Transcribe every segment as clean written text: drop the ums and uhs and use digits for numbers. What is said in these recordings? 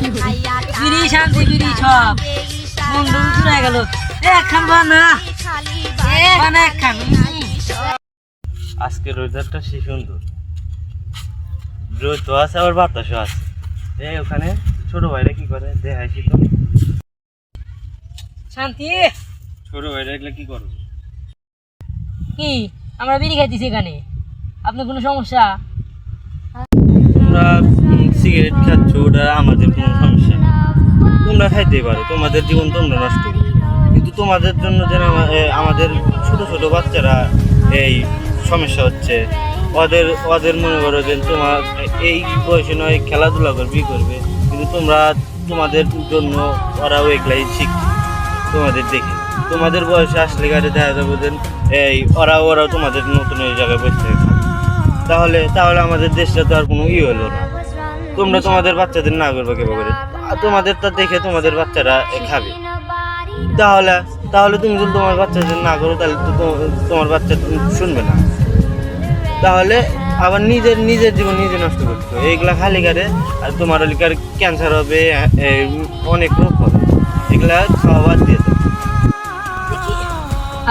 বিড়ি শান্তি বিড়ি সব বন্ধু চলে গেল একখান বানা একখান আজকের ওয়েদারটা সে সুন্দর, রোদ তো আছে আবার বাতাসও আছে। এই ওখানে ছোট ভাইরা কি করে দেখাইছি তো। শান্তি ছোট ভাইরা এগুলো কি করবে? কি আমরা বিড়ি খাইতেছি এখানে, আপনার কোনো সমস্যা? তোমরা সিগারেট খাচ্ছ, ওটা আমাদের কোনো সমস্যা নেই, তোমরা খাইতেই পারো, তোমাদের জীবন তোমরা নষ্ট করো। কিন্তু তোমাদের জন্য যেন আমাদের ছোট ছোট বাচ্চারা এই সমস্যা হচ্ছে, ওদের মনে করো যে তোমার এই বয়সে নয় খেলাধুলা করবে, কিন্তু তোমাদের জন্য ওরাও এগুলাই শিখছে তোমাদের দেখে। তোমাদের বয়সে আসলে গাড়ি দেখা যাবে যে ওরাও তোমাদের নতুন এই জায়গায় বসে থাকে। তাহলে আমাদের দেশটা তো আর কোনো হলো না। তোমরা তোমাদের বাচ্চাদের না করবে কেবা করে, তোমাদের তা দেখে তোমাদের বাচ্চারা খাবে। তাহলে তুমি যদি তোমার বাচ্চাদের না করো, তাহলে তো তোমার বাচ্চা শুনবে না। তাহলে আবার নিজের জীবন নিজে নষ্ট করছো এইগুলা খালি গাড়ে, আর তোমার ওলিকার ক্যান্সার হবে, অনেক রোগ হবে। এগুলা খাওয়া বাদ দিয়ে দেবে।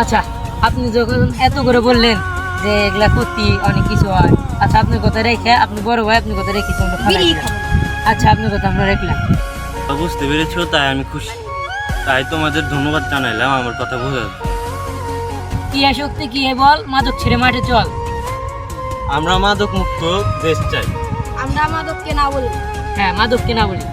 আচ্ছা, আপনি যখন এত করে বললেন যে এগুলা ক্ষতি অনেক কিছু হয়, আচ্ছা আপনার কথা রেখে, আপনি বড় ভাই, আপনার কথা রেখেছি আমরা খাই। আচ্ছা আপনার কথা আমরা রাখলাম। বুঝতে পেরেছো, তাই আমি খুশি। তাই তোমাদের ধন্যবাদ জানাইলাম আমার কথা বোঝার। কি শক্তি কি বল, মাদক ছেড়ে মাঠে চল। আমরা মাদক মুক্ত দেশ চাই। আমরা মাদককে না বলি। হ্যাঁ, মাদককে না বলি।